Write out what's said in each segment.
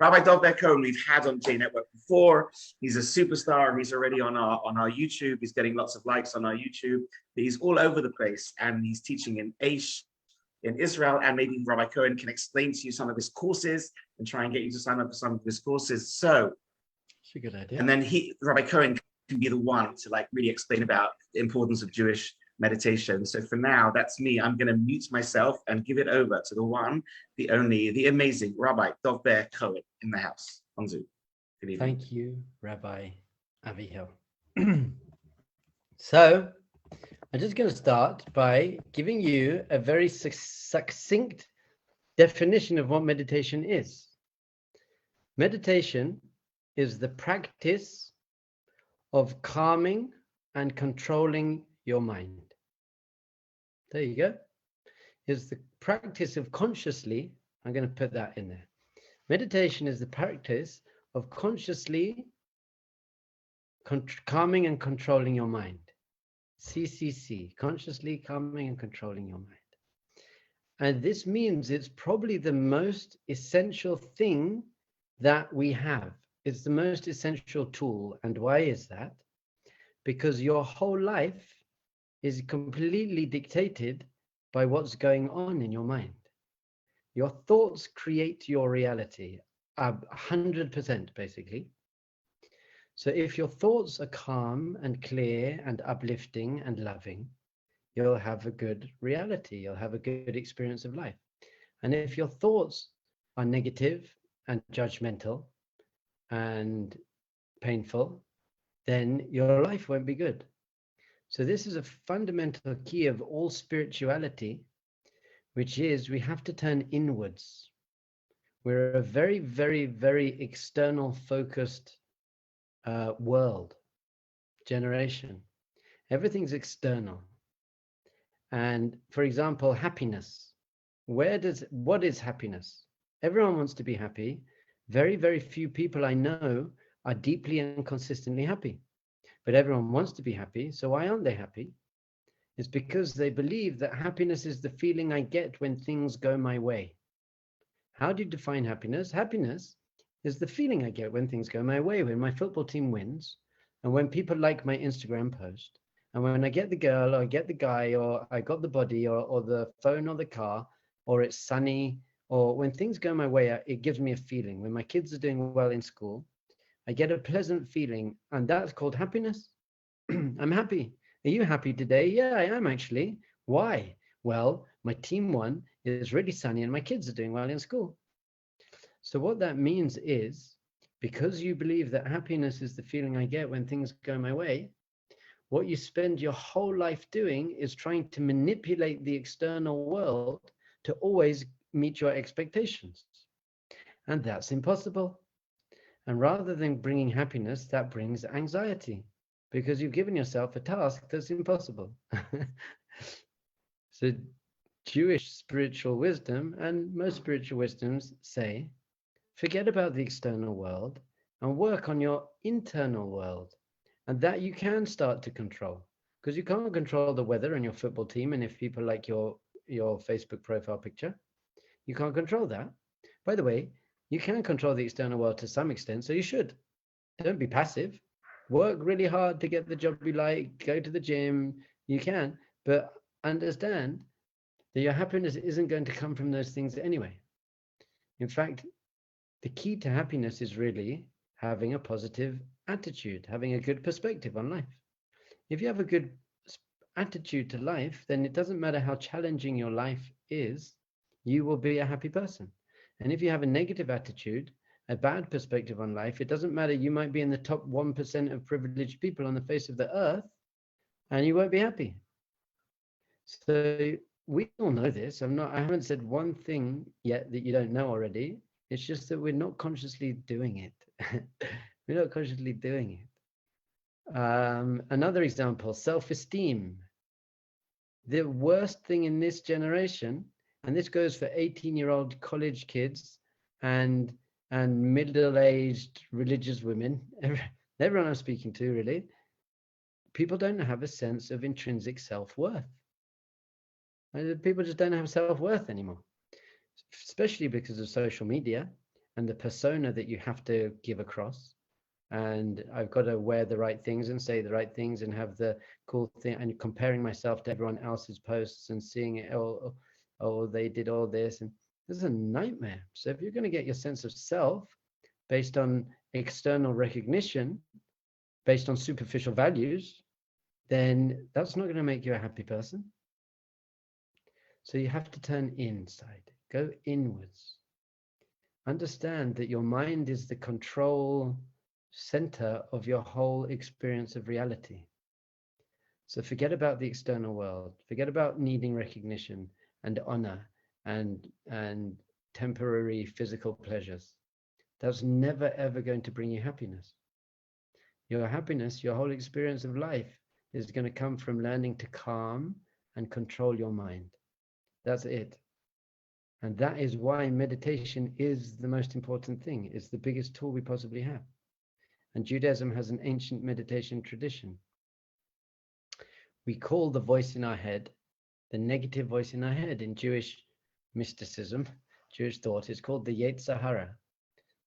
Rabbi Cohen, we've had on J Network before. He's a superstar. He's already on our YouTube. He's getting lots of likes on our YouTube. He's all over the place, and he's teaching in Aish in Israel. And maybe Rabbi Cohen can explain to you some of his courses and try and get you to sign up for some of his courses. So, that's a good idea. And then Rabbi Cohen can be the one to like really explain about the importance of Jewish meditation. So for now, that's me. I'm going to mute myself and give it over to the one, the only, the amazing Rabbi Cohen in the house on Zoom. Good evening. Thank you, Rabbi Avihill. So I'm just going to start by giving you a very succinct definition of what meditation is. Meditation is the practice of calming and controlling your mind. There you go. Is the practice of consciously, I'm going to put that in there. Meditation is the practice of consciously calming and controlling your mind. CCC, consciously calming and controlling your mind. And this means it's probably the most essential thing that we have. It's the most essential tool. And why is that? Because your whole life is completely dictated by what's going on in your mind. Your thoughts create your reality, 100% basically. So if your thoughts are calm and clear and uplifting and loving, you'll have a good reality. You'll have a good experience of life. And if your thoughts are negative and judgmental and painful, then your life won't be good. So this is a fundamental key of all spirituality, which is we have to turn inwards. We're a very, very, very external focused world, generation. Everything's external. And for example, happiness. What is happiness? Everyone wants to be happy. Very, very few people I know are deeply and consistently happy. But everyone wants to be happy, so why aren't they happy? It's because they believe that happiness is the feeling I get when things go my way. How do you define happiness? Happiness is the feeling I get when things go my way, when my football team wins, and when people like my Instagram post, and when I get the girl, or I get the guy, or I got the body, or the phone, or the car, or it's sunny, or when things go my way, it gives me a feeling. When my kids are doing well in school, I get a pleasant feeling, and that's called happiness. I'm happy. Are you happy today? Yeah, I am actually. Why? Well, my team won, it's really sunny, and my kids are doing well in school. So what that means is, because you believe that happiness is the feeling I get when things go my way, what you spend your whole life doing is trying to manipulate the external world to always meet your expectations. And that's impossible. And rather than bringing happiness, that brings anxiety, because you've given yourself a task that's impossible. So Jewish spiritual wisdom and most spiritual wisdoms say, forget about the external world and work on your internal world. And that you can start to control, because you can't control the weather and your football team. And if people like your Facebook profile picture, you can't control that. By the way, you can control the external world to some extent, so you should. Don't be passive. Work really hard to get the job you like, go to the gym, you can, but understand that your happiness isn't going to come from those things anyway. In fact, the key to happiness is really having a positive attitude, having a good perspective on life. If you have a good attitude to life, then it doesn't matter how challenging your life is, you will be a happy person. And if you have a negative attitude, a bad perspective on life, it doesn't matter. You might be in the top 1% of privileged people on the face of the earth, and you won't be happy. So we all know this. I haven't said one thing yet that you don't know already. It's just that we're not consciously doing it. We're not consciously doing it. Another example, self-esteem. The worst thing in this generation, and this goes for 18-year-old college kids and middle-aged religious women, everyone I'm speaking to, really, people don't have a sense of intrinsic self-worth. People just don't have self-worth anymore, especially because of social media and the persona that you have to give across. And I've got to wear the right things and say the right things and have the cool thing, and comparing myself to everyone else's posts and seeing it, oh, they did all this. And this is a nightmare. So if you're going to get your sense of self based on external recognition, based on superficial values, then that's not going to make you a happy person. So you have to turn inside, go inwards. Understand that your mind is the control center of your whole experience of reality. So forget about the external world, forget about needing recognition and honor and temporary physical pleasures. That's never ever going to bring you happiness. Your happiness, your whole experience of life, is going to come from learning to calm and control your mind. That's it. And that is why meditation is the most important thing. It's the biggest tool we possibly have. And Judaism has an ancient meditation tradition. We call the voice in our head, the negative voice in our head, in Jewish mysticism, Jewish thought, is called the Yetzer Hara,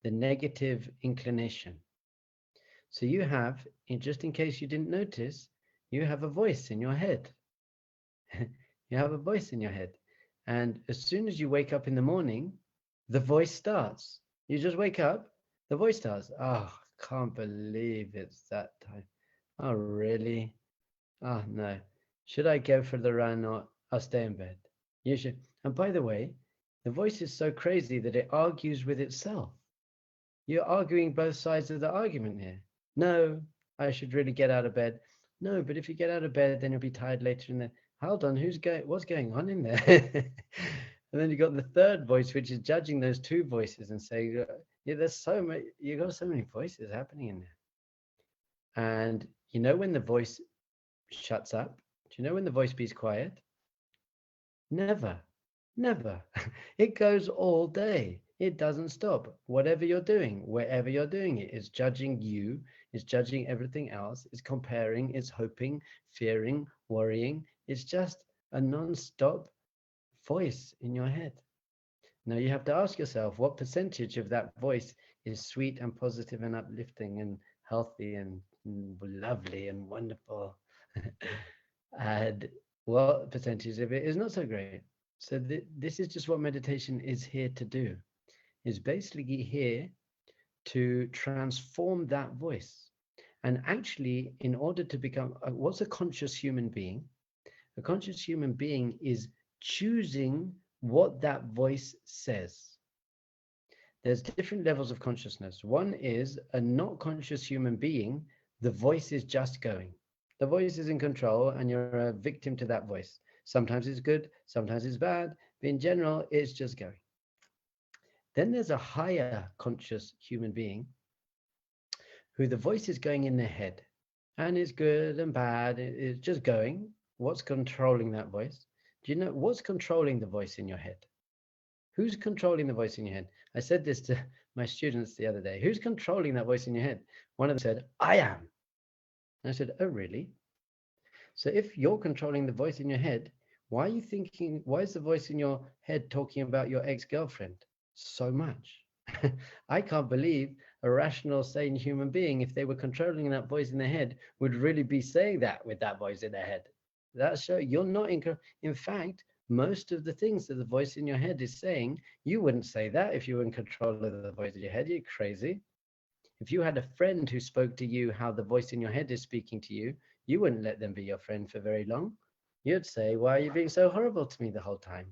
the negative inclination. So you have, just in case you didn't notice, you have a voice in your head. You have a voice in your head. And as soon as you wake up in the morning, the voice starts. You just wake up, the voice starts. Oh, can't believe it's that time. Oh, really? Oh, no. Should I go for the run or I'll stay in bed? You should. And by the way, the voice is so crazy that it argues with itself. You're arguing both sides of the argument here. No, I should really get out of bed. No, but if you get out of bed, then you'll be tired later in the... Hold on, what's going on in there? And then you got the third voice, which is judging those two voices and saying, yeah, there's so many, you got so many voices happening in there. And you know when the voice shuts up? Do you know when the voice bees quiet? Never, never. It goes all day. It doesn't stop. Whatever you're doing, wherever you're doing it, it's judging you, it's judging everything else, it's comparing, it's hoping, fearing, worrying. It's just a non-stop voice in your head. Now you have to ask yourself, what percentage of that voice is sweet and positive and uplifting and healthy and lovely and wonderful? And what percentage of it is not so great? So this is just what meditation is here to do. Is basically here to transform that voice. And actually, in order to become, what's a conscious human being? A conscious human being is choosing what that voice says. There's different levels of consciousness. One is a not conscious human being. The voice is just going. The voice is in control and you're a victim to that voice. Sometimes it's good, sometimes it's bad, but in general, it's just going. Then there's a higher conscious human being who the voice is going in their head, and it's good and bad. It's just going. What's controlling that voice? Do you know what's controlling the voice in your head? Who's controlling the voice in your head? I said this to my students the other day. Who's controlling that voice in your head? One of them said, I am. And I said, oh, really? So if you're controlling the voice in your head, why are you thinking, why is the voice in your head talking about your ex-girlfriend so much? I can't believe a rational, sane human being, if they were controlling that voice in their head, would really be saying that with that voice in their head. That's show you're not in fact, most of the things that the voice in your head is saying, you wouldn't say that if you were in control of the voice in your head. You're crazy. If you had a friend who spoke to you how the voice in your head is speaking to you, you wouldn't let them be your friend for very long. You'd say, why are you being so horrible to me the whole time?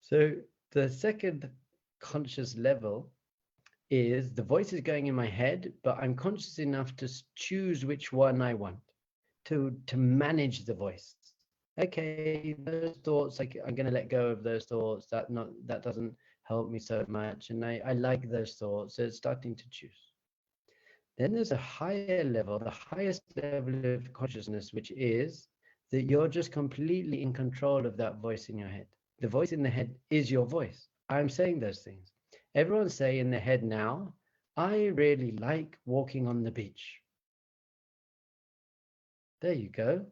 So the second conscious level is the voice is going in my head, but I'm conscious enough to choose which one I want, to manage the voice. Okay, those thoughts, I'm going to let go of those thoughts. That doesn't help me so much, and I like those thoughts. So it's starting to choose. Then there's a higher level, the highest level of consciousness, which is that you're just completely in control of that voice in your head. The voice in the head is your voice. I'm saying those things. Everyone say in their head now, I really like walking on the beach. There you go.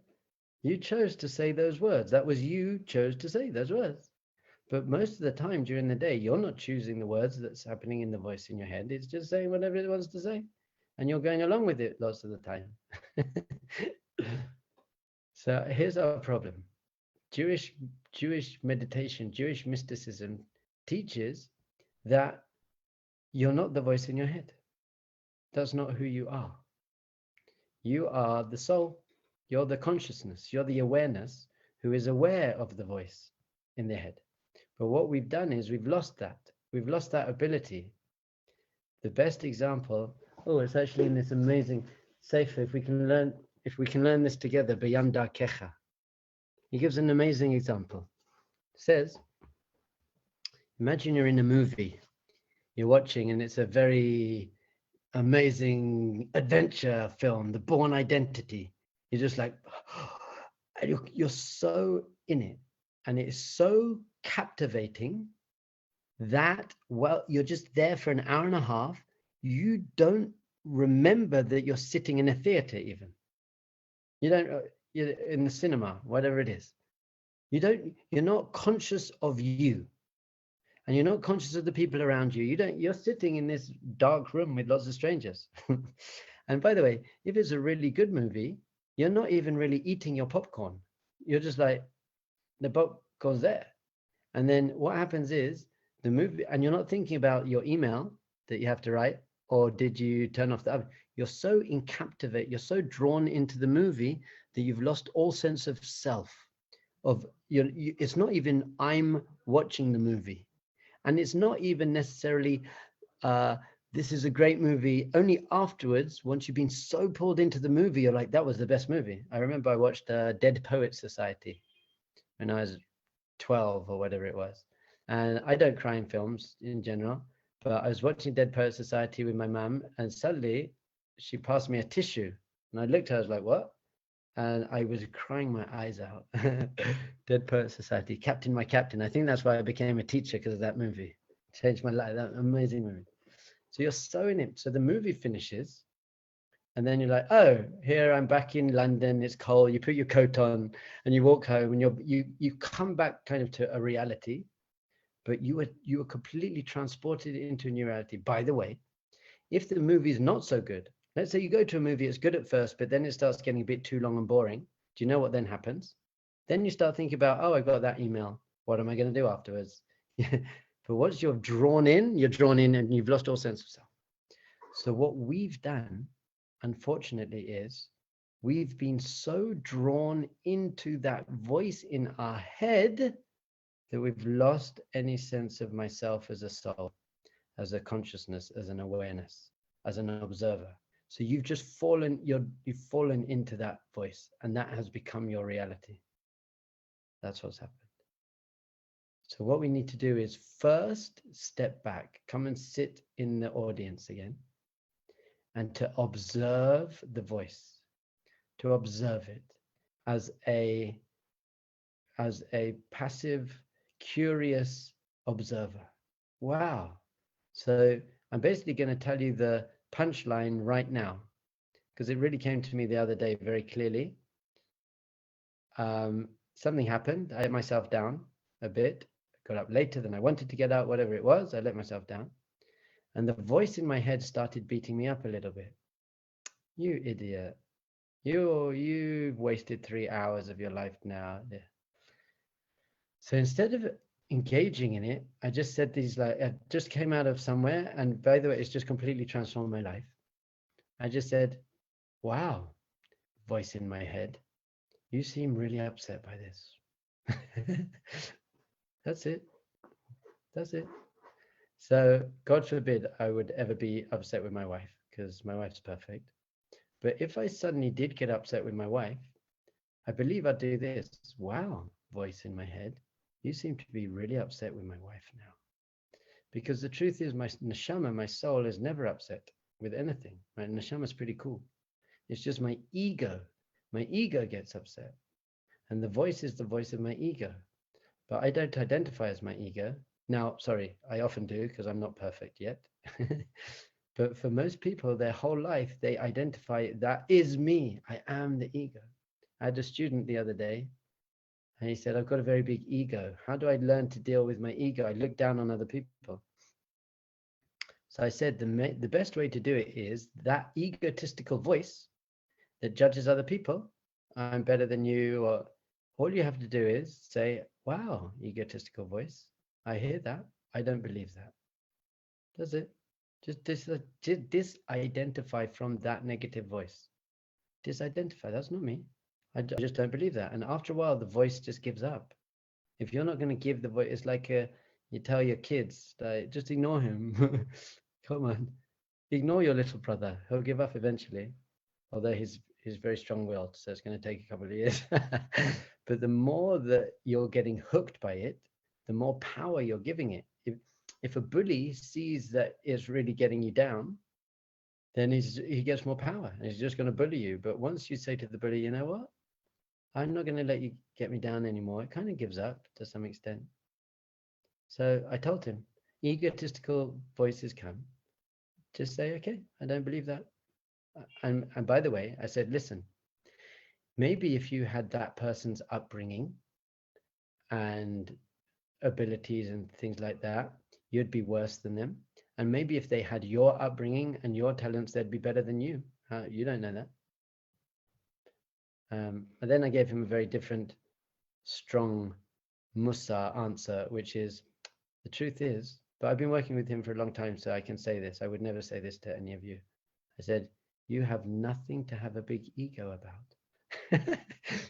You chose to say those words. That was you chose to say those words. But most of the time during the day, you're not choosing the words that's happening in the voice in your head. It's just saying whatever it wants to say. And you're going along with it lots of the time. So here's our problem. Jewish meditation, Jewish mysticism teaches that you're not the voice in your head. That's not who you are. You are the soul. You're the consciousness. You're the awareness who is aware of the voice in their head. But what we've done is we've lost that. We've lost that ability. The best example, it's actually in this amazing sefer. If we can learn this together, B'yam Darkecha. He gives an amazing example. It says, imagine you're in a movie. You're watching, and it's a very amazing adventure film, The Bourne Identity. You're just like, and you're so in it, and it's so captivating that, well, you're just there for an hour and a half. You don't remember that you're sitting in a theater even. You're in the cinema, whatever it is. You're not conscious of you. And you're not conscious of the people around you. You're sitting in this dark room with lots of strangers. And by the way, if it's a really good movie, you're not even really eating your popcorn. You're just like, the popcorn's there. And then what happens is the movie, and you're not thinking about your email that you have to write, or did you turn off the oven? You're so you're so drawn into the movie that you've lost all sense of self. It's not even I'm watching the movie. And it's not even necessarily, this is a great movie. Only afterwards, once you've been so pulled into the movie, you're like, that was the best movie. I remember I watched Dead Poets Society when I was 12 or whatever it was. And I don't cry in films in general, but I was watching Dead Poets Society with my mum, and suddenly she passed me a tissue. And I looked at her, I was like, what? And I was crying my eyes out. Dead Poet Society, Captain My Captain. I think that's why I became a teacher, because of that movie. Changed my life. That amazing movie. So you're so in it. So the movie finishes, and then you're like, oh, here I'm back in London. It's cold. You put your coat on, and you walk home, and you come back kind of to a reality, but you were completely transported into a new reality. By the way, if the movie is not so good, let's say you go to a movie, it's good at first, but then it starts getting a bit too long and boring. Do you know what then happens? Then you start thinking about, I got that email. What am I going to do afterwards? But once you're drawn in and you've lost all sense of self. So what we've done, unfortunately, is we've been so drawn into that voice in our head that we've lost any sense of myself as a soul, as a consciousness, as an awareness, as an observer. So you've fallen into that voice, and that has become your reality. That's what's happened. So what we need to do is first step back, come and sit in the audience again, and to observe the voice, to observe it as a passive, curious observer. Wow. So I'm basically going to tell you the punchline right now, because it really came to me the other day very clearly. Something happened. I let myself down a bit. I got up later than I wanted to get out, whatever it was. I let myself down. And the voice in my head started beating me up a little bit. You idiot. You've wasted 3 hours of your life now. So instead of engaging in it, I just said these, like, I just came out of somewhere, and by the way, it's just completely transformed my life. I just said, wow, voice in my head, you seem really upset by this. That's it. So God forbid I would ever be upset with my wife, because my wife's perfect. But if I suddenly did get upset with my wife, I believe I'd do this. Wow, voice in my head, you seem to be really upset with my wife now. Because the truth is, my neshama, my soul, is never upset with anything. My neshama is pretty cool. It's just my ego. My ego gets upset. And the voice is the voice of my ego. But I don't identify as my ego. Now, sorry, I often do, because I'm not perfect yet. But for most people, their whole life, they identify, that is me. I am the ego. I had a student the other day And he said, I've got a very big ego. How do I learn to deal with my ego? I look down on other people. So I said, the best way to do it is that egotistical voice that judges other people. I'm better than you. Or all you have to do is say, wow, egotistical voice. I hear that. I don't believe that. That's it. Just disidentify from that negative voice. Disidentify. That's not me. I just don't believe that. And after a while, the voice just gives up. If you're not going to give the voice, it's like you tell your kids, like, just ignore him. Come on, ignore your little brother. He'll give up eventually. Although he's very strong-willed, so it's going to take a couple of years. But the more that you're getting hooked by it, the more power you're giving it. If a bully sees that it's really getting you down, then he gets more power and he's just going to bully you. But once you say to the bully, you know what, I'm not going to let you get me down anymore, it kind of gives up to some extent. So I told him, egotistical voices come. Just say, okay, I don't believe that. And by the way, I said, listen, maybe if you had that person's upbringing and abilities and things like that, you'd be worse than them. And maybe if they had your upbringing and your talents, they'd be better than you. You don't know that. And then I gave him a very different, strong Musa answer, which is, the truth is, but I've been working with him for a long time, so I can say this. I would never say this to any of you. I said, you have nothing to have a big ego about.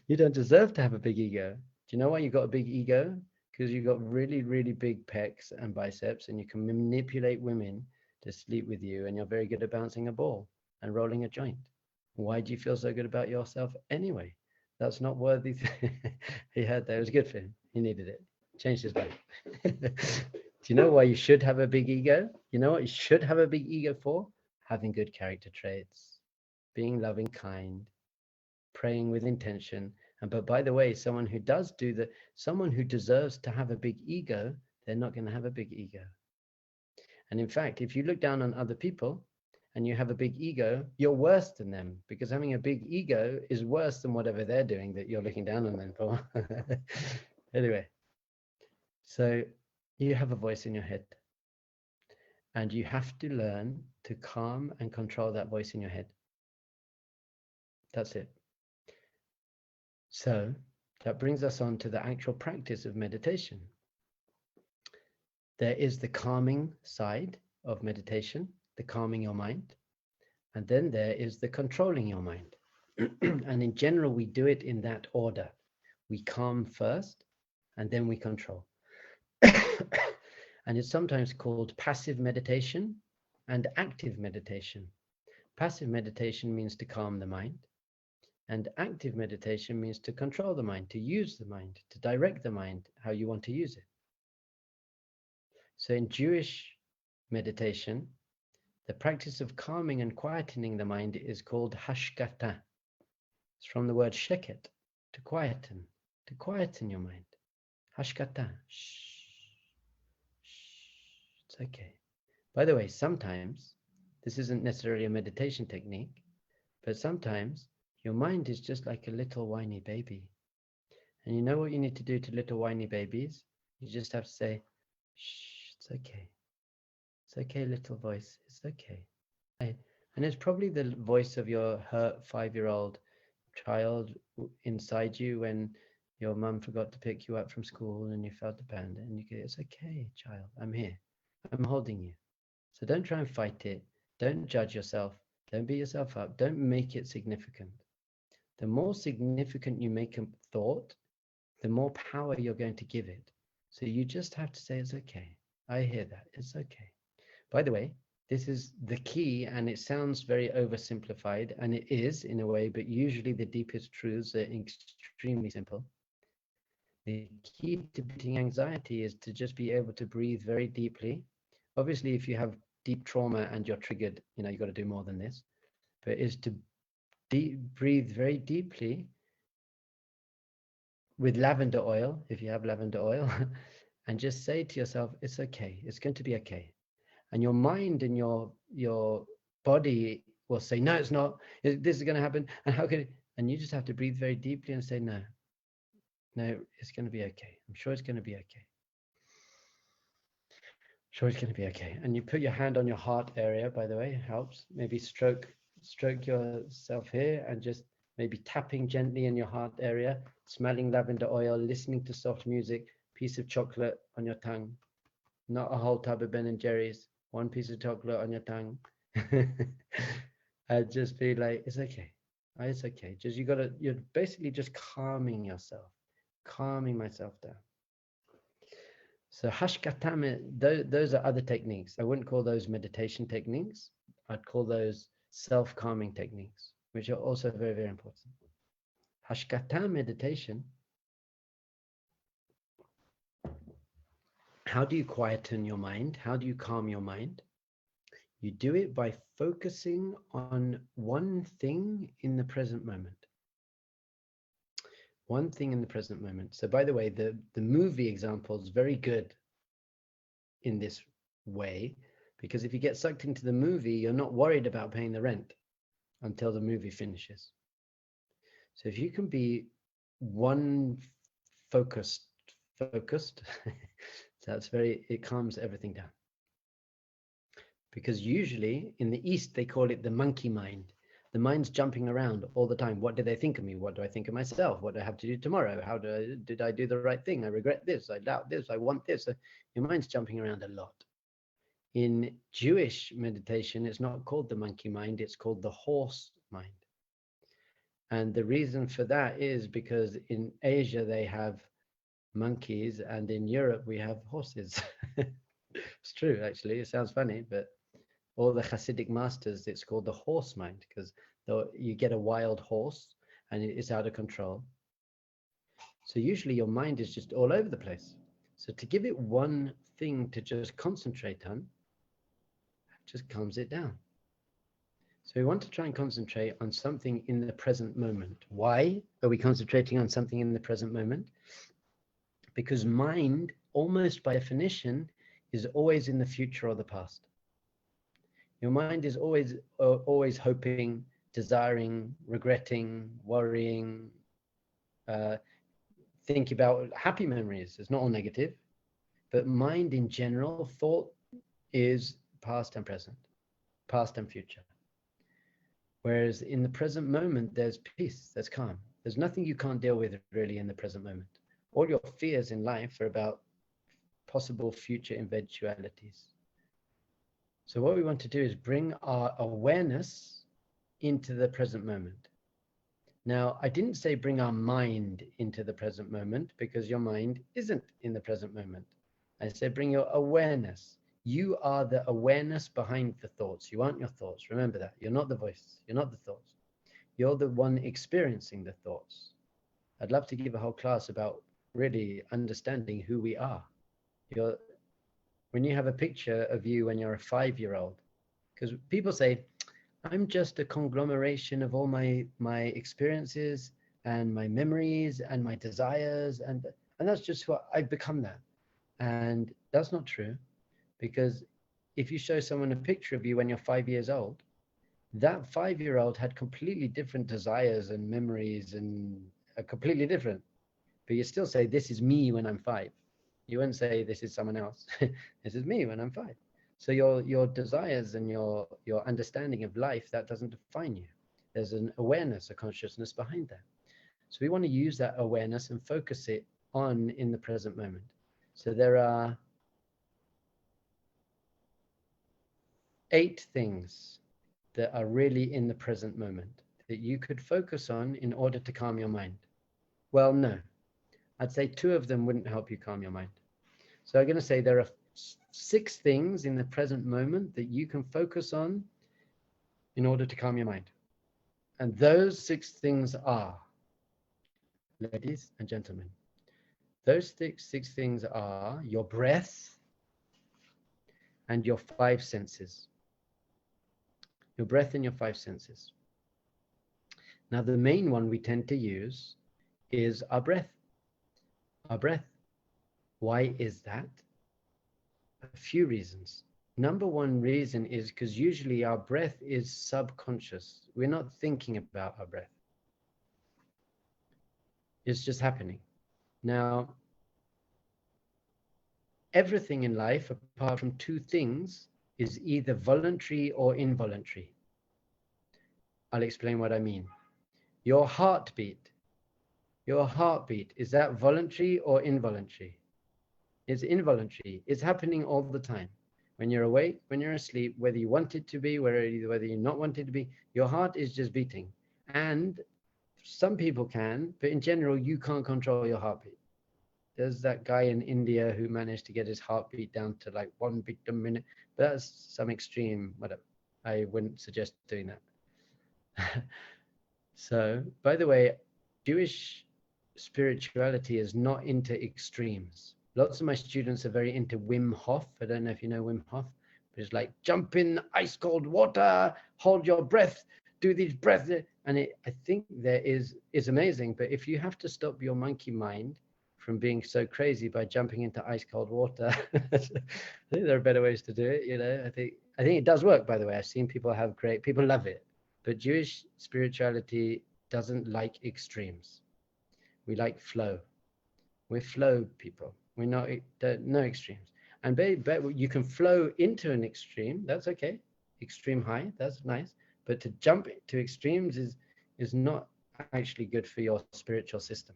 You don't deserve to have a big ego. Do you know why you got a big ego? Because you got really, really big pecs and biceps, and you can manipulate women to sleep with you, and you're very good at bouncing a ball and rolling a joint. Why do you feel so good about yourself anyway? That's not worthy. He heard that. It was good for him. He needed it. Changed his life. Do you know why you should have a big ego? You know what you should have a big ego for? Having good character traits, being loving, kind, praying with intention. And but by the way, someone who does do that, someone who deserves to have a big ego, they're not going to have a big ego. And in fact, if you look down on other people and you have a big ego, you're worse than them, because having a big ego is worse than whatever they're doing that you're looking down on them for. Anyway, so you have a voice in your head, and you have to learn to calm and control that voice in your head. That's it. So that brings us on to the actual practice of meditation. There is the calming side of meditation, the calming your mind, and then there is the controlling your mind. And in general, we do it in that order. We calm first, and then we control. And it's sometimes called passive meditation and active meditation. Passive meditation means to calm the mind, and active meditation means to control the mind, to use the mind, to direct the mind how you want to use it. So in Jewish meditation, the practice of calming and quietening the mind is called hashkata. It's from the word sheket, to quieten your mind. Hashkata. Shh. It's okay. By the way, sometimes, this isn't necessarily a meditation technique, but sometimes your mind is just like a little whiny baby. And you know what you need to do to little whiny babies? You just have to say, shh, it's okay. It's okay, little voice. It's okay. And it's probably the voice of your hurt 5-year-old child inside you when your mum forgot to pick you up from school and you felt abandoned. And you go, it's okay, child. I'm here. I'm holding you. So don't try and fight it. Don't judge yourself. Don't beat yourself up. Don't make it significant. The more significant you make a thought, the more power you're going to give it. So you just have to say, it's okay. I hear that. It's okay. By the way, this is the key, and it sounds very oversimplified, and it is in a way, but usually the deepest truths are extremely simple. The key to beating anxiety is to just be able to breathe very deeply. Obviously, if you have deep trauma and you're triggered, you've got to do more than this, but is to breathe very deeply with lavender oil, if you have lavender oil, and just say to yourself, it's okay, it's going to be okay. And your mind and your body will say, no, it's not, this is going to happen, and how could it? And you just have to breathe very deeply and say, no, no, it's going to be okay. I'm sure it's going to be okay. Sure, it's going to be okay. And you put your hand on your heart area, by the way, helps. Maybe stroke yourself here and just maybe tapping gently in your heart area, smelling lavender oil, listening to soft music, piece of chocolate on your tongue, not a whole tub of Ben and Jerry's, one piece of chocolate on your tongue. And just be like, it's okay. It's okay. Just you're basically just calming yourself, calming myself down. So hashkatame, those are other techniques. I wouldn't call those meditation techniques. I'd call those self-calming techniques, which are also very, very important. Hashkata meditation. How do you quieten your mind? How do you calm your mind? You do it by focusing on one thing in the present moment. One thing in the present moment. So by the way, the movie example is very good in this way, because if you get sucked into the movie, you're not worried about paying the rent until the movie finishes. So if you can be one focused, that's it calms everything down. Because usually in the East, they call it the monkey mind. The mind's jumping around all the time. What do they think of me? What do I think of myself? What do I have to do tomorrow? Did I do the right thing? I regret this. I doubt this. I want this. Your mind's jumping around a lot. In Jewish meditation, it's not called the monkey mind. It's called the horse mind. And the reason for that is because in Asia, they have monkeys, and in Europe, we have horses. It's true, actually. It sounds funny, but all the Hasidic masters, it's called the horse mind, because you get a wild horse and it's out of control. So usually your mind is just all over the place. So to give it one thing to just concentrate on, just calms it down. So we want to try and concentrate on something in the present moment. Why are we concentrating on something in the present moment? Because mind, almost by definition, is always in the future or the past. Your mind is always hoping, desiring, regretting, worrying, think about happy memories. It's not all negative, but mind in general, thought is past and present, past and future. Whereas in the present moment, there's peace, there's calm. There's nothing you can't deal with really in the present moment. All your fears in life are about possible future eventualities. So what we want to do is bring our awareness into the present moment. Now, I didn't say bring our mind into the present moment, because your mind isn't in the present moment. I said bring your awareness. You are the awareness behind the thoughts. You aren't your thoughts. Remember that. You're not the voice. You're not the thoughts. You're the one experiencing the thoughts. I'd love to give a whole class about really understanding who we are. When you have a picture of you when you're a 5-year-old, because people say, I'm just a conglomeration of all my experiences and my memories and my desires, and that's just what I've become that. And that's not true, because if you show someone a picture of you when you're 5 years old, that 5-year-old had completely different desires and memories and are completely different. But you still say, this is me when I'm 5. You wouldn't say this is someone else. This is me when I'm 5. So your desires and your understanding of life, that doesn't define you. There's an awareness, a consciousness behind that. So we want to use that awareness and focus it on in the present moment. So there are 8 things that are really in the present moment that you could focus on in order to calm your mind. Well, no. I'd say 2 of them wouldn't help you calm your mind. So I'm going to say there are 6 things in the present moment that you can focus on in order to calm your mind. And those 6 things are, ladies and gentlemen, those 6 things are your breath and your 5 senses. Your breath and your 5 senses. Now, the main one we tend to use is our breath. Our breath. Why is that? A few reasons. Number one reason is because usually our breath is subconscious. We're not thinking about our breath. It's just happening. Now, everything in life, apart from two things, is either voluntary or involuntary. I'll explain what I mean. Your heartbeat, is that voluntary or involuntary? It's involuntary. It's happening all the time. When you're awake, when you're asleep, whether you want it to be, whether you not want it to be, your heart is just beating. And some people can, but in general, you can't control your heartbeat. There's that guy in India who managed to get his heartbeat down to like 1 beat a minute, but that's some extreme, whatever. I wouldn't suggest doing that. So, by the way, Jewish spirituality is not into extremes. Lots of my students are very into Wim Hof. I don't know if you know Wim Hof, but it's like jump in ice cold water, hold your breath, do these breaths. And I think there is amazing. But if you have to stop your monkey mind from being so crazy by jumping into ice cold water, I think there are better ways to do it. You know, I think it does work, by the way. I've seen people people love it. But Jewish spirituality doesn't like extremes. We like flow. We're flow people. We're not, no extremes. And you can flow into an extreme, that's okay. Extreme high, that's nice. But to jump to extremes is not actually good for your spiritual system.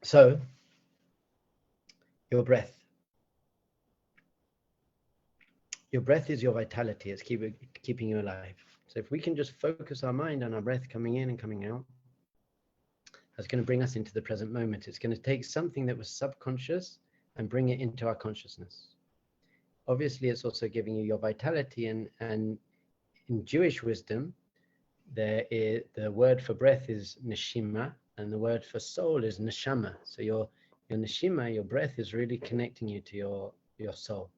So, your breath. Your breath is your vitality. It's keeping you alive. So if we can just focus our mind on our breath coming in and coming out, that's going to bring us into the present moment. It's going to take something that was subconscious and bring it into our consciousness. Obviously, it's also giving you your vitality. And in Jewish wisdom, the word for breath is neshima, and the word for soul is neshama. So your neshima, your breath, is really connecting you to your soul.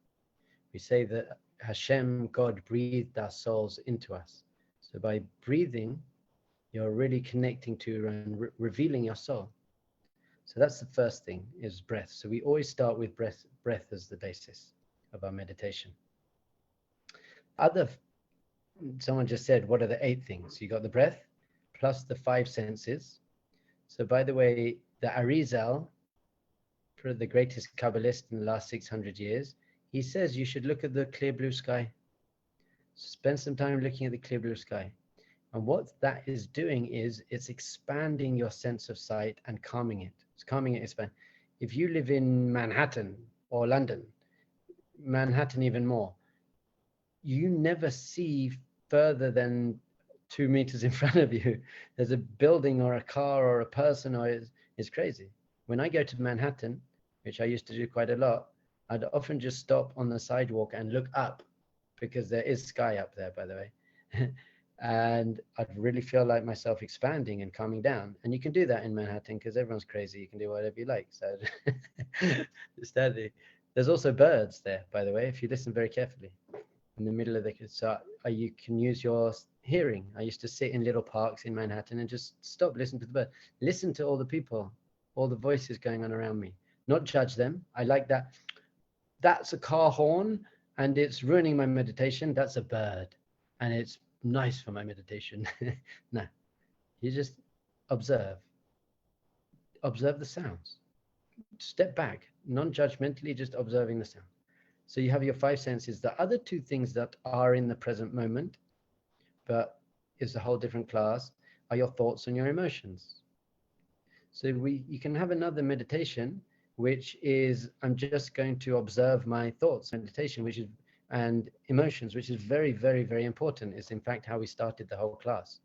We say that Hashem, God, breathed our souls into us. So by breathing, you're really connecting to and revealing your soul. So that's the first thing, is breath. So we always start with breath as the basis of our meditation. Someone just said, what are the 8 things? You got the breath plus the 5 senses. So by the way, the Arizal, the greatest Kabbalist in the last 600 years, he says you should look at the clear blue sky. Spend some time looking at the clear blue sky. And what that is doing is it's expanding your sense of sight and calming it. It's calming it. If you live in Manhattan or London, Manhattan even more, you never see further than 2 meters in front of you. There's a building or a car or a person, or it's crazy. When I go to Manhattan, which I used to do quite a lot, I'd often just stop on the sidewalk and look up, because there is sky up there, by the way. And I'd really feel like myself expanding and calming down. And you can do that in Manhattan because everyone's crazy. You can do whatever you like. So steady. There's also birds there, by the way, if you listen very carefully. In the middle of you can use your hearing. I used to sit in little parks in Manhattan and just stop, listen to the bird, listen to all the people, all the voices going on around me, not judge them. I like that. That's a car horn and it's ruining my meditation. That's a bird and it's nice for my meditation. No, you just observe the sounds. Step back, non-judgmentally, just observing the sound. So you have your 5 senses. The other 2 things that are in the present moment, but is a whole different class, are your thoughts and your emotions. So you can have another meditation, which is I'm just going to observe my thoughts. Meditation, and emotions, which is very, very, very important. It's in fact how we started the whole class.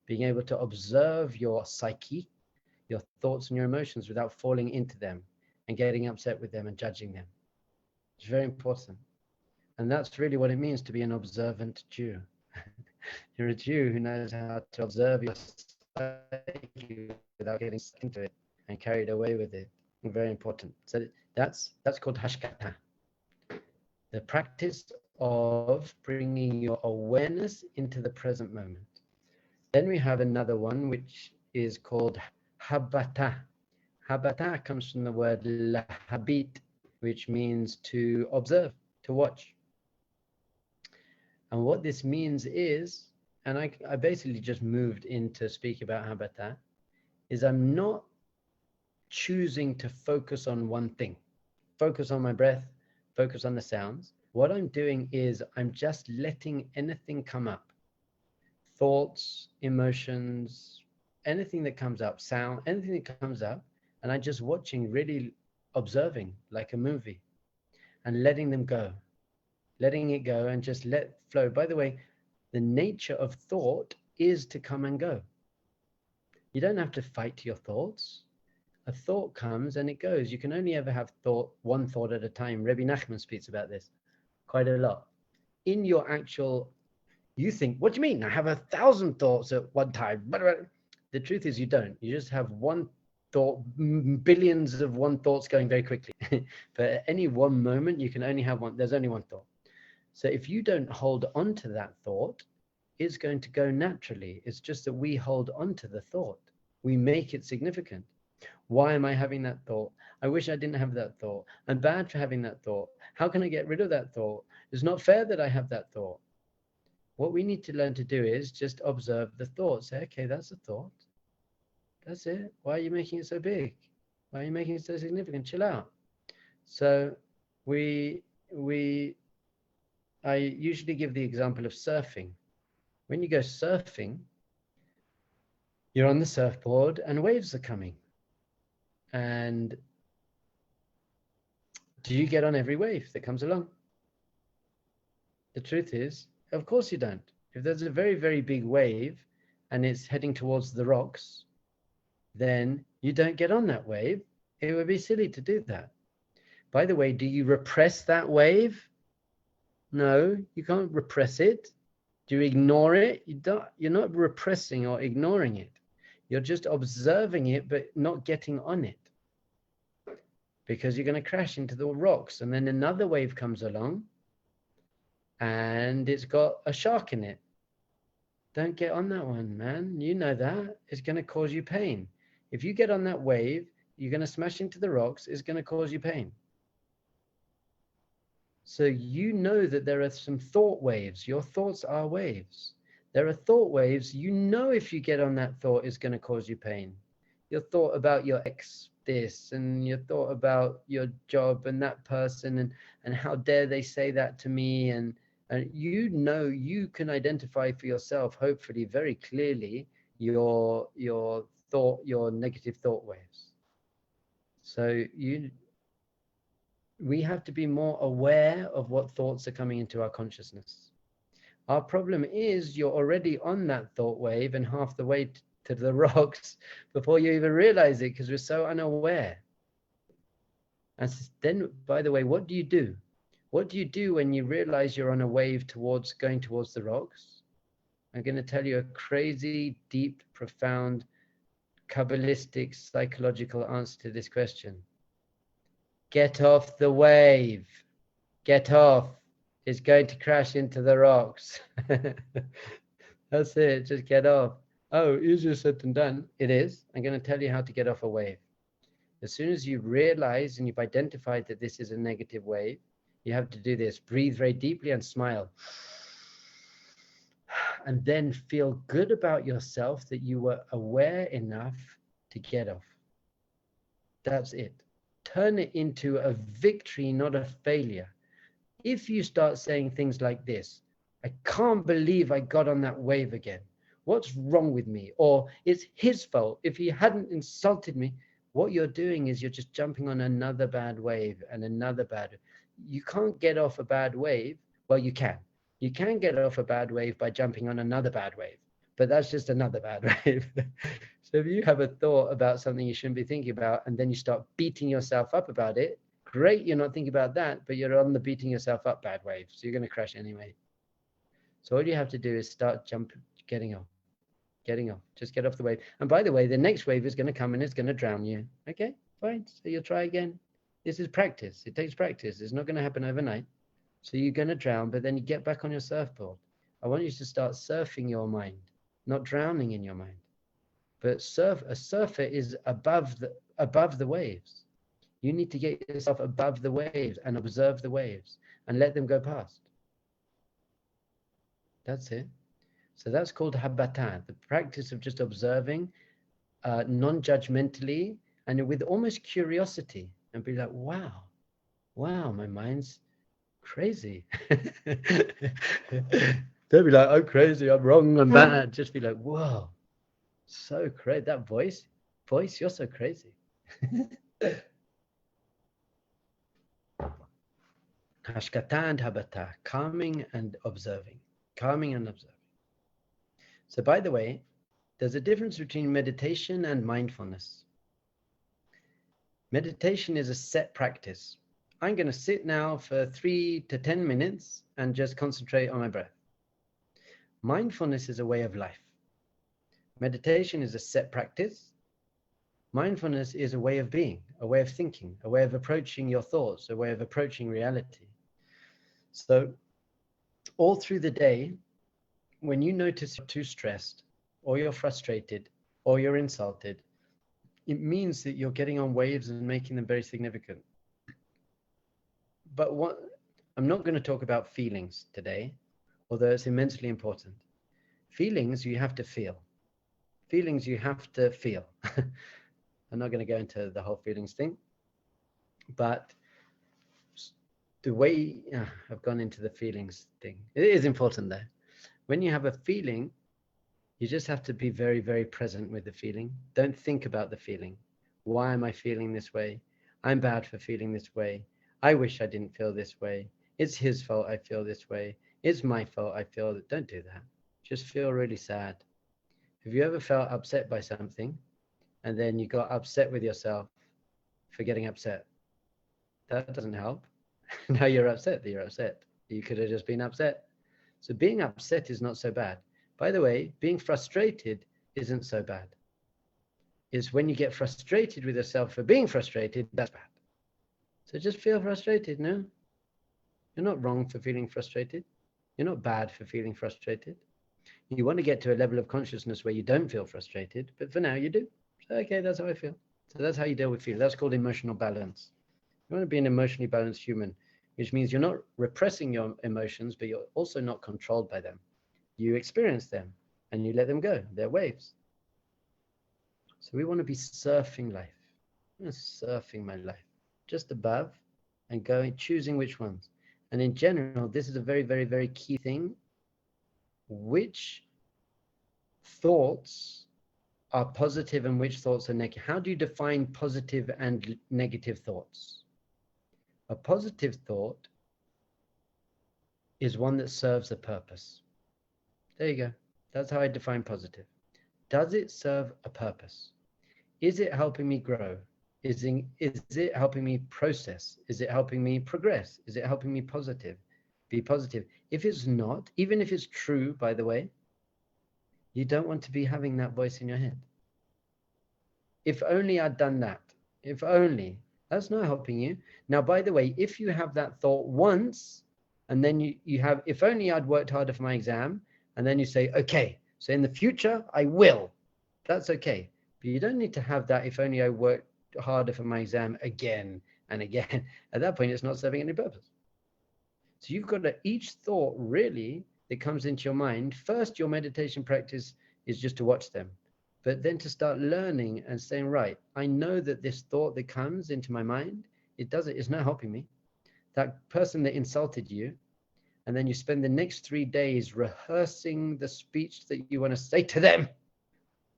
Being able to observe your psyche, your thoughts and your emotions without falling into them and getting upset with them and judging them. It's very important. And that's really what it means to be an observant Jew. You're a Jew who knows how to observe your psyche without getting stuck into it and carried away with it. Very important. So that's called hashkata. The practice of bringing your awareness into the present moment. Then we have another one, which is called habata. Habata comes from the word lahabit, which means to observe, to watch. And what this means is and I basically just moved in to speak about how about that, is I'm not choosing to focus on one thing, focus on my breath, focus on the sounds. What I'm doing is I'm just letting anything come up, thoughts, emotions, anything that comes up, sound, anything that comes up, and I'm just watching, really observing like a movie and letting them go, letting it go and just let flow. By the way, the nature of thought is to come and go. You don't have to fight your thoughts. A thought comes and it goes. You can only ever have one thought at a time. Rabbi Nachman speaks about this quite a lot. In your actual, you think, what do you mean? I have 1,000 thoughts at one time. The truth is you don't. You just have one thought, billions of one thoughts going very quickly. But at any one moment, you can only have one. There's only one thought. So if you don't hold on to that thought, it's going to go naturally. It's just that we hold on to the thought. We make it significant. Why am I having that thought? I wish I didn't have that thought. I'm bad for having that thought. How can I get rid of that thought? It's not fair that I have that thought. What we need to learn to do is just observe the thought. Say, okay, that's a thought. That's it. Why are you making it so big? Why are you making it so significant? Chill out. So I usually give the example of surfing. When you go surfing, you're on the surfboard and waves are coming. And do you get on every wave that comes along? The truth is, of course you don't. If there's a very, very big wave and it's heading towards the rocks, then you don't get on that wave. It would be silly to do that. By the way, do you repress that wave? No, you can't repress it. Do you ignore it? You're not repressing or ignoring it. You're just observing it, but not getting on it. Because you're going to crash into the rocks. And then another wave comes along and it's got a shark in it. Don't get on that one, man. You know that. It's going to cause you pain. If you get on that wave, you're going to smash into the rocks. It's going to cause you pain. So you know that there are some thought waves. Your thoughts are waves. There are thought waves. You know if you get on that thought, it's going to cause you pain. Your thought about your ex this, and your thought about your job and that person, and how dare they say that to me, and you know, you can identify for yourself, hopefully very clearly, your negative thought waves. So we have to be more aware of what thoughts are coming into our consciousness. Our problem is you're already on that thought wave and half the way to the rocks before you even realize it, because we're so unaware. And then, by the way, what do you do? What do you do when you realize you're on a wave going towards the rocks? I'm going to tell you a crazy, deep, profound, Kabbalistic, psychological answer to this question. Get off the wave. Get off. It's going to crash into the rocks. That's it. Just get off. Oh, easier said than done. It is. I'm going to tell you how to get off a wave. As soon as you realize and you've identified that this is a negative wave, you have to do this. Breathe very deeply and smile. And then feel good about yourself that you were aware enough to get off. That's it. Turn it into a victory, not a failure. If you start saying things like this, I can't believe I got on that wave again. What's wrong with me? Or it's his fault. If he hadn't insulted me, what you're doing is you're just jumping on another bad wave and another bad. You can't get off a bad wave. Well, you can. You can get off a bad wave by jumping on another bad wave, but that's just another bad wave. So if you have a thought about something you shouldn't be thinking about, and then you start beating yourself up about it, great, you're not thinking about that, but you're on the beating yourself up bad wave. So you're going to crash anyway. So all you have to do is start getting off. Just get off the wave. And by the way, the next wave is going to come and it's going to drown you. Okay, fine. So you'll try again. This is practice. It takes practice. It's not going to happen overnight. So you're going to drown, but then you get back on your surfboard. I want you to start surfing your mind, not drowning in your mind. But a surfer is above the waves. You need to get yourself above the waves and observe the waves and let them go past. That's it. So that's called habata, the practice of just observing non-judgmentally and with almost curiosity, and be like, wow, my mind's crazy. Don't be like, I'm crazy, I'm wrong, I'm bad. Just be like, whoa, so crazy. That voice, you're so crazy. Hashkata and habata, calming and observing. Calming and observing. So by the way, there's a difference between meditation and mindfulness. Meditation is a set practice. I'm going to sit now for 3 to 10 minutes and just concentrate on my breath. Mindfulness is a way of life. Meditation is a set practice. Mindfulness is a way of being, a way of thinking, a way of approaching your thoughts, a way of approaching reality. So all through the day, when you notice you're too stressed, or you're frustrated, or you're insulted, it means that you're getting on waves and making them very significant. But I'm not going to talk about feelings today, although it's immensely important. Feelings you have to feel. Feelings you have to feel. I'm not going to go into the whole feelings thing, but the way I've gone into the feelings thing, it is important though. When you have a feeling, you just have to be very, very present with the feeling. Don't think about the feeling. Why am I feeling this way? I'm bad for feeling this way. I wish I didn't feel this way. It's his fault I feel this way. It's my fault I feel that. Don't do that. Just feel really sad. Have you ever felt upset by something and then you got upset with yourself for getting upset? That doesn't help. Now you're upset. You could have just been upset. So being upset is not so bad. By the way, being frustrated isn't so bad. It's when you get frustrated with yourself for being frustrated, that's bad. So just feel frustrated, no? You're not wrong for feeling frustrated. You're not bad for feeling frustrated. You want to get to a level of consciousness where you don't feel frustrated, but for now you do. So, okay, that's how I feel. So that's how you deal with feeling. That's called emotional balance. You want to be an emotionally balanced human, which means you're not repressing your emotions, but you're also not controlled by them. You experience them and you let them go. They're waves. So we want to be surfing life. I'm surfing my life, just above and going, choosing which ones. And in general, this is a very, very, very key thing. Which thoughts are positive and which thoughts are negative? How do you define positive and negative thoughts? A positive thought is one that serves a purpose. There you go. That's how I define positive. Does it serve a purpose? Is it helping me grow? Is it helping me process? Is it helping me progress? Is it helping me be positive? If it's not, even if it's true, by the way, you don't want to be having that voice in your head. If only I'd done that. If only. That's not helping you. Now, by the way, if you have that thought once, and then you have, if only I'd worked harder for my exam, and then you say, okay, so in the future, I will. That's okay. But you don't need to have that, if only I worked harder for my exam again and again. At that point, it's not serving any purpose. So you've got to, each thought really that comes into your mind, first, your meditation practice is just to watch them. But then to start learning and saying, right, I know that this thought that comes into my mind, it's not helping me. That person that insulted you, and then you spend the next 3 days rehearsing the speech that you want to say to them.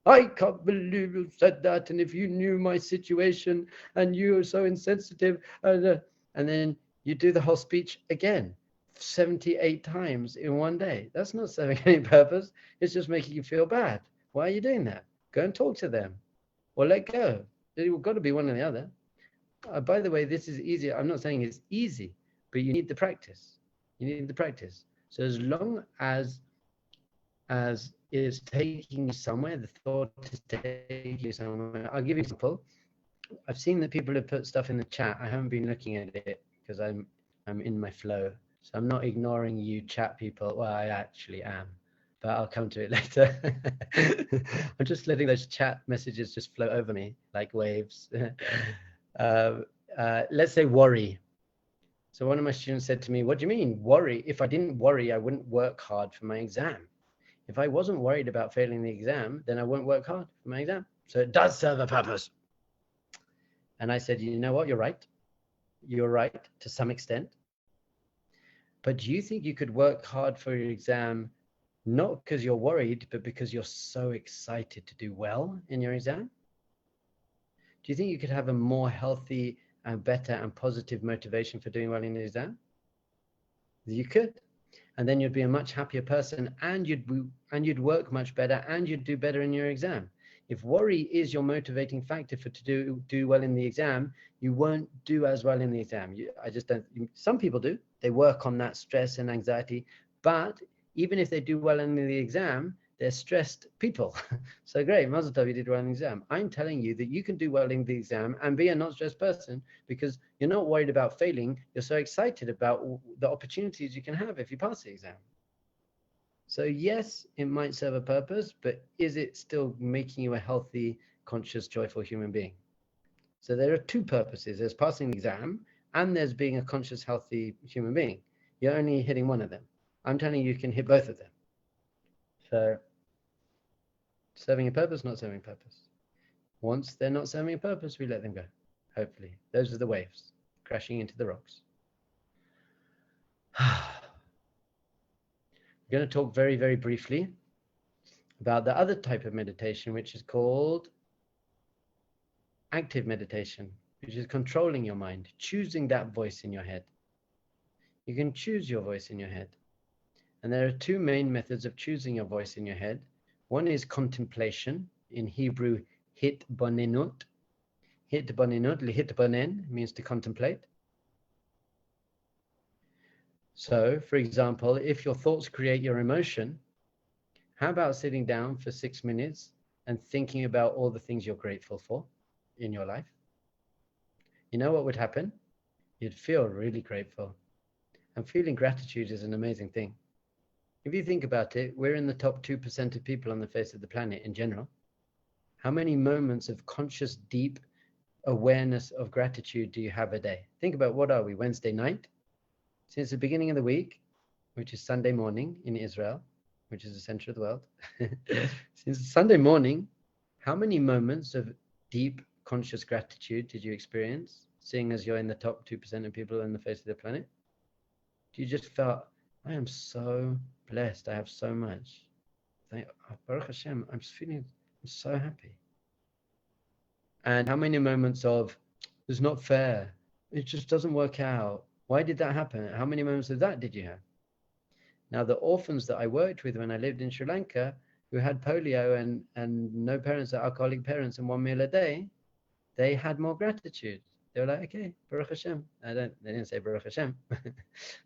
I can't believe you said that, and if you knew my situation, and you are so insensitive, and then you do the whole speech again, 78 times in one day. That's not serving any purpose. It's just making you feel bad. Why are you doing that? Go and talk to them, or let go. You've got to be one or the other. By the way, this is easier. I'm not saying it's easy, but you need the practice. You need the practice. So as long as it's taking you somewhere, the thought is taking you somewhere. I'll give you an example. I've seen that people have put stuff in the chat. I haven't been looking at it because I'm in my flow. So I'm not ignoring you chat people. Well, I actually am, but I'll come to it later. I'm just letting those chat messages just float over me like waves. Let's say worry. So one of my students said to me, what do you mean worry? If I didn't worry, I wouldn't work hard for my exam. If I wasn't worried about failing the exam, then I won't work hard for my exam. So it does serve a purpose. And I said, you know what? You're right. You're right to some extent. But do you think you could work hard for your exam, not because you're worried, but because you're so excited to do well in your exam? Do you think you could have a more healthy and better and positive motivation for doing well in the exam? You could. And then you'd be a much happier person, and you'd work much better, and you'd do better in your exam. If worry is your motivating factor for to do well in the exam, you won't do as well in the exam. I just don't. Some people do. They work on that stress and anxiety, but even if they do well in the exam, they're stressed people. So great, Mazel Tov, you did well in the exam. I'm telling you that you can do well in the exam and be a not stressed person because you're not worried about failing. You're so excited about the opportunities you can have if you pass the exam. So yes, it might serve a purpose, but is it still making you a healthy, conscious, joyful human being? So there are two purposes. There's passing the exam and there's being a conscious, healthy human being. You're only hitting one of them. I'm telling you, you can hit both of them. So serving a purpose, not serving a purpose. Once they're not serving a purpose, we let them go. Hopefully. Those are the waves crashing into the rocks. I'm going to talk very, very briefly about the other type of meditation, which is called active meditation, which is controlling your mind, choosing that voice in your head. You can choose your voice in your head. And there are two main methods of choosing your voice in your head. One is contemplation, in Hebrew, hitbonenut. Hitbonenut, lihitbonen, means to contemplate. So, for example, if your thoughts create your emotion, how about sitting down for 6 minutes and thinking about all the things you're grateful for in your life? You know what would happen? You'd feel really grateful. And feeling gratitude is an amazing thing. If you think about it, we're in the top 2% of people on the face of the planet in general. How many moments of conscious, deep awareness of gratitude do you have a day? Think about, what are we, Wednesday night? Since the beginning of the week, which is Sunday morning in Israel, which is the center of the world, since Sunday morning, how many moments of deep conscious gratitude did you experience, seeing as you're in the top 2% of people on the face of the planet? You just felt, I am so blessed. I have so much. Baruch Hashem, I'm so happy. And how many moments of, it's not fair. It just doesn't work out. Why did that happen? How many moments of that did you have? Now, the orphans that I worked with when I lived in Sri Lanka, who had polio and no parents, alcoholic parents, and 1 meal a day, they had more gratitude. They were like, okay, Baruch Hashem. They didn't say Baruch Hashem,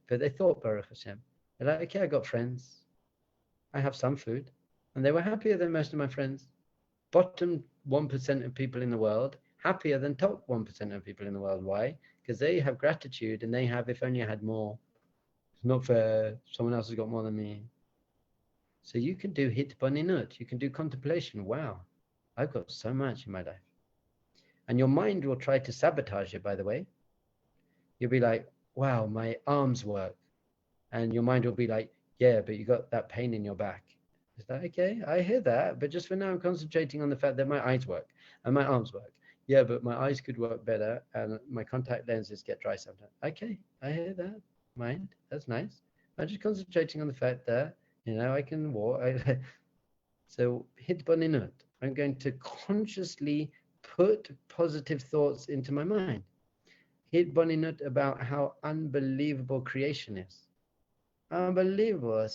but they thought Baruch Hashem. They're like, okay, I got friends. I have some food. And they were happier than most of my friends. Bottom 1% of people in the world, happier than top 1% of people in the world. Why? Because they have gratitude and they have, if only I had more. It's not fair. Someone else has got more than me. So you can do hitbonenut. You can do contemplation. Wow, I've got so much in my life. And your mind will try to sabotage it, by the way. You'll be like, wow, my arms work. And your mind will be like, yeah, but you got that pain in your back. It's like, okay, I hear that. But just for now, I'm concentrating on the fact that my eyes work and my arms work. Yeah, but my eyes could work better and my contact lenses get dry sometimes. Okay, I hear that. Mind, that's nice. I'm just concentrating on the fact that, I can walk. So hitbonenut. I'm going to consciously put positive thoughts into my mind. Hitbonenut about how unbelievable creation is. Unbelievable.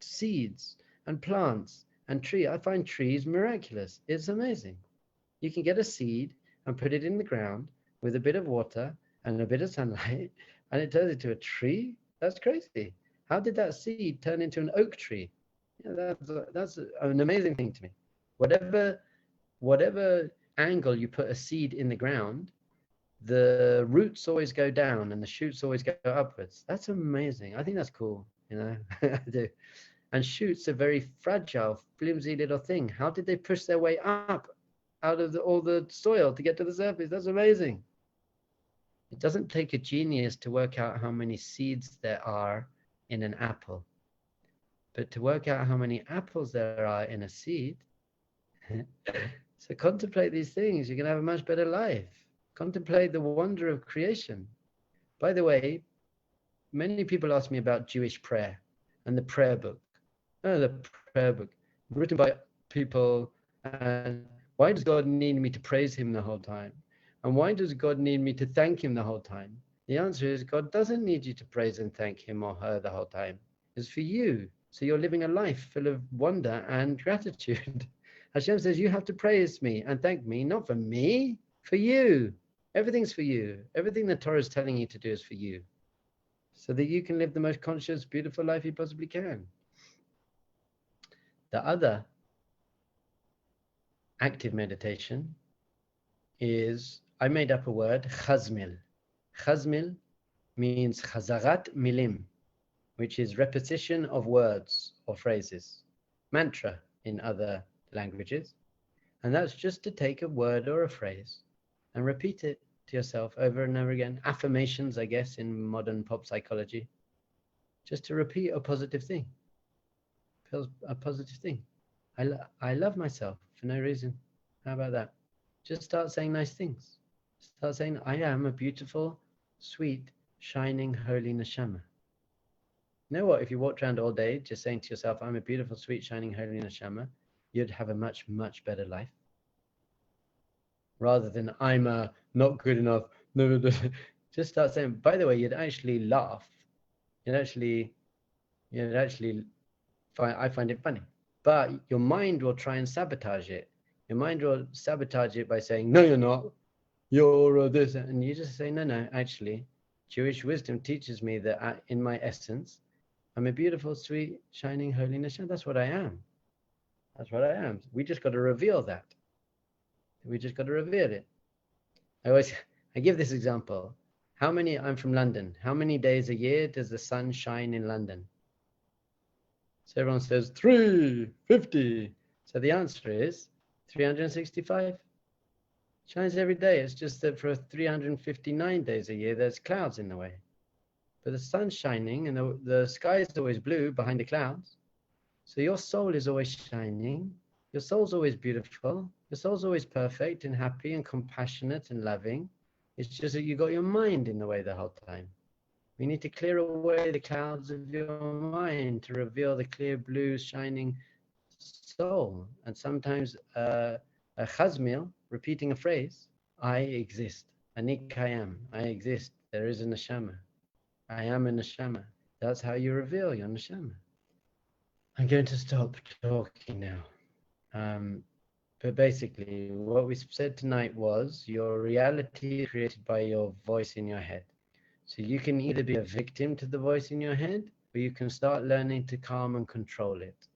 Seeds and plants and tree. I find trees miraculous. It's amazing. You can get a seed and put it in the ground with a bit of water and a bit of sunlight, and it turns into a tree. That's crazy. How did that seed turn into an oak tree? Yeah, that's an amazing thing to me. Whatever angle you put a seed in the ground, the roots always go down and the shoots always go upwards. That's amazing. I think that's cool. I do. And shoots are very fragile, flimsy little thing. How did they push their way up out of all the soil to get to the surface? That's amazing. It doesn't take a genius to work out how many seeds there are in an apple. But to work out how many apples there are in a seed, so contemplate these things, you're going to have a much better life. Contemplate the wonder of creation. By the way, many people ask me about Jewish prayer and the prayer book. Oh, the prayer book written by people, and why does God need me to praise him the whole time? And why does God need me to thank him the whole time? The answer is God doesn't need you to praise and thank him or her the whole time. It's for you. So you're living a life full of wonder and gratitude. Hashem says you have to praise me and thank me, not for me, for you. Everything's for you. Everything the Torah is telling you to do is for you, so that you can live the most conscious, beautiful life you possibly can. The other active meditation is, I made up a word, chazmil. Chazmil means chazarat milim, which is repetition of words or phrases, mantra in other languages. And that's just to take a word or a phrase and repeat it to yourself over and over again. Affirmations, I guess, in modern pop psychology. Just to repeat a positive thing. Feels a positive thing. I love myself for no reason. How about that? Just start saying nice things. Start saying, I am a beautiful, sweet, shining, holy neshama. You know what? If you walked around all day just saying to yourself, I'm a beautiful, sweet, shining, holy neshama, you'd have a much, much better life. Rather than, I'm not good enough. Just start saying, by the way, you'd actually laugh. You'd actually I find it funny. But your mind will try and sabotage it. Your mind will sabotage it by saying, no, you're not. You're this. And you just say, no, actually, Jewish wisdom teaches me that in my essence, I'm a beautiful, sweet, shining, holy neshama. That's what I am. That's what I am. We just got to reveal that. We just got to reveal it. I give this example. I'm from London. How many days a year does the sun shine in London? So everyone says 350. So the answer is 365. Shines every day. It's just that for 359 days a year, there's clouds in the way. But the sun's shining and the sky is always blue behind the clouds. So your soul is always shining. Your soul's always beautiful. Your soul's always perfect and happy and compassionate and loving. It's just that you got your mind in the way the whole time. We need to clear away the clouds of your mind to reveal the clear blue shining soul. And sometimes a chazmil, repeating a phrase, I exist, ani kayam, I exist, there is a neshama, I am a neshama. That's how you reveal your neshama. I'm going to stop talking now. But basically, what we said tonight was your reality is created by your voice in your head. So you can either be a victim to the voice in your head, or you can start learning to calm and control it.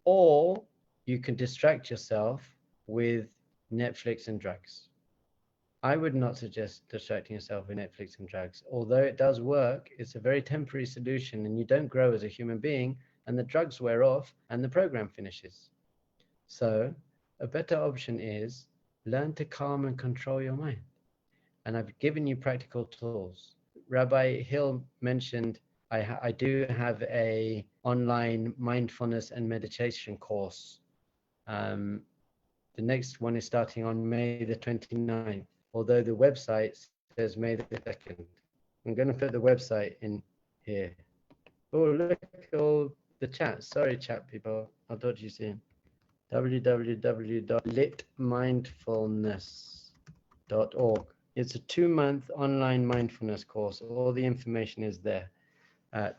Or you can distract yourself with Netflix and drugs. I would not suggest distracting yourself with Netflix and drugs. Although it does work, it's a very temporary solution and you don't grow as a human being, and the drugs wear off and the program finishes. So a better option is learn to calm and control your mind. And I've given you practical tools. Rabbi Hill mentioned I do have a online mindfulness and meditation course. The next one is starting on May the 29th, although the website says May the 2nd. I'm going to put the website in here. Oh, look at all the chat. Sorry, chat people. I'll talk to you soon. www.litmindfulness.org. It's a 2-month online mindfulness course. All the information is there,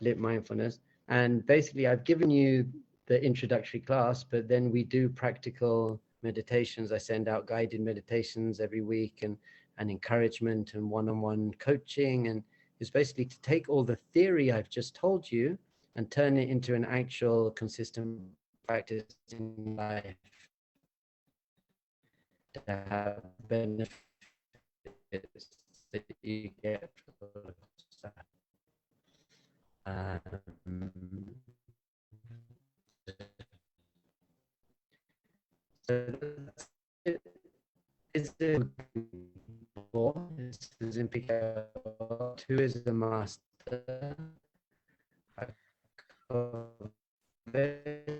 Lit Mindfulness. And basically, I've given you the introductory class, but then we do practical meditations. I send out guided meditations every week and encouragement and one-on-one coaching. And it's basically to take all the theory I've just told you and turn it into an actual consistent practice in life to have benefits that you get from that. So that's it. Is it who is the master? Can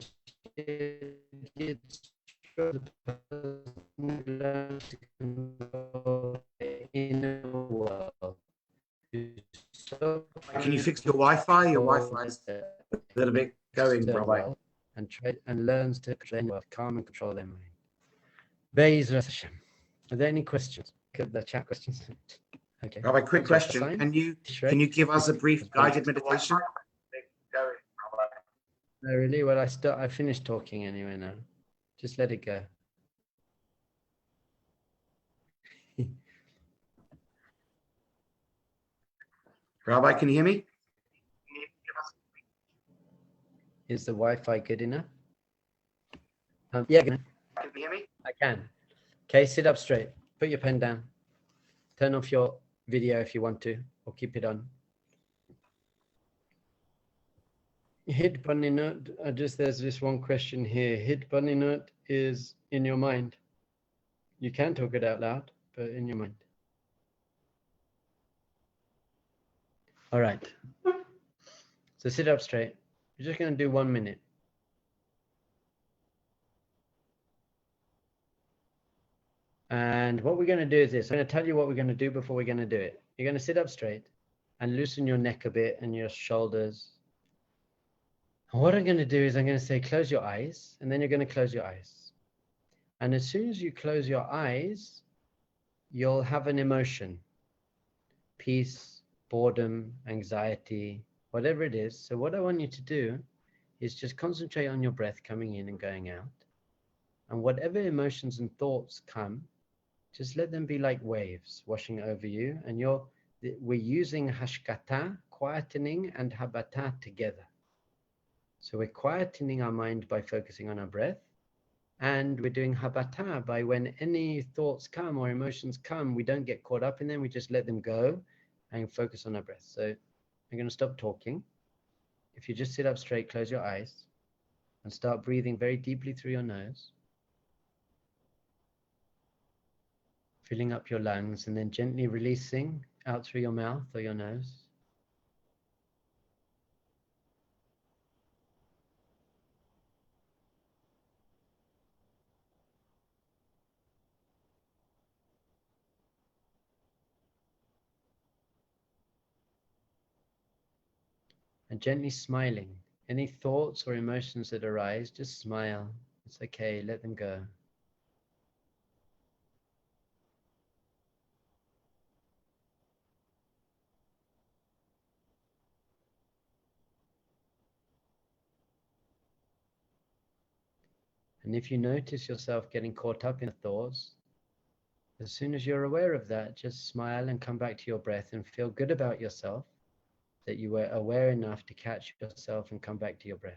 you fix your Wi-Fi? Your Wi-Fi is a little bit going, Rabbi. And learns to calm and control their mind. Be'ezras Hashem. Are there any questions? The chat questions. Okay. Rabbi, quick question. Can you give us a brief guided meditation? No, really? Well, I finished talking anyway now. Just let it go. Rabbi, can you hear me? Is the Wi-Fi good enough? Yeah. Can you hear me? I can. Okay, sit up straight. Put your pen down. Turn off your video if you want to, or keep it on. Hit Baninut, there's this one question here. Hit Baninut is in your mind. You can talk it out loud, but in your mind. All right. So sit up straight. You're just going to do 1 minute. And what we're going to do is this. I'm going to tell you what we're going to do before we're going to do it. You're going to sit up straight and loosen your neck a bit and your shoulders. And what I'm going to do is I'm going to say, close your eyes, and then you're going to close your eyes. And as soon as you close your eyes, you'll have an emotion, peace, boredom, anxiety, whatever it is. So what I want you to do is just concentrate on your breath coming in and going out. And whatever emotions and thoughts come, just let them be like waves washing over you. And we're using hashkata, quietening, and habata together. So we're quietening our mind by focusing on our breath. And we're doing habata by when any thoughts come or emotions come, we don't get caught up in them. We just let them go and focus on our breath. So I'm going to stop talking. If you just sit up straight, close your eyes and start breathing very deeply through your nose, filling up your lungs, and then gently releasing out through your mouth or your nose. And gently smiling. Any thoughts or emotions that arise, just smile. It's okay, let them go. And if you notice yourself getting caught up in thoughts, as soon as you're aware of that, just smile and come back to your breath and feel good about yourself, that you were aware enough to catch yourself and come back to your breath.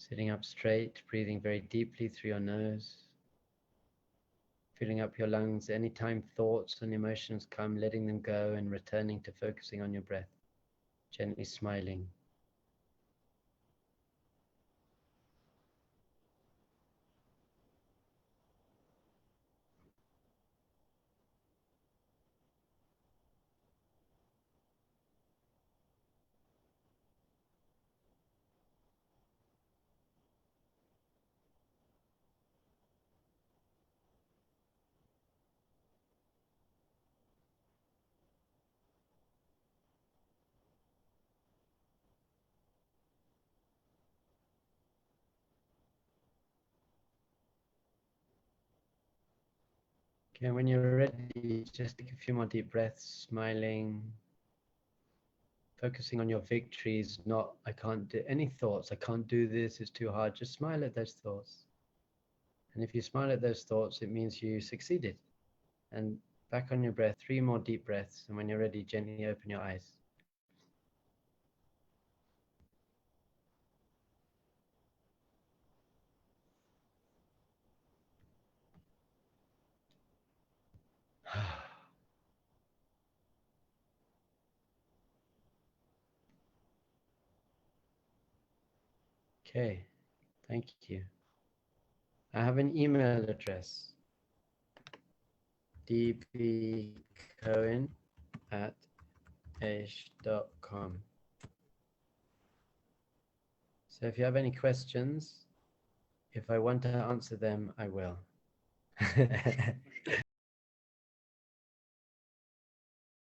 Sitting up straight, breathing very deeply through your nose, filling up your lungs. Anytime thoughts and emotions come, letting them go and returning to focusing on your breath, gently smiling. Okay, when you're ready, just take a few more deep breaths, smiling, focusing on your victories, not, I can't do any thoughts, I can't do this, it's too hard. Just smile at those thoughts. And if you smile at those thoughts, it means you succeeded. And back on your breath, 3 more deep breaths. And when you're ready, gently open your eyes. Okay, thank you. I have an email address, dbcohen@aish.com. So if you have any questions, if I want to answer them, I will.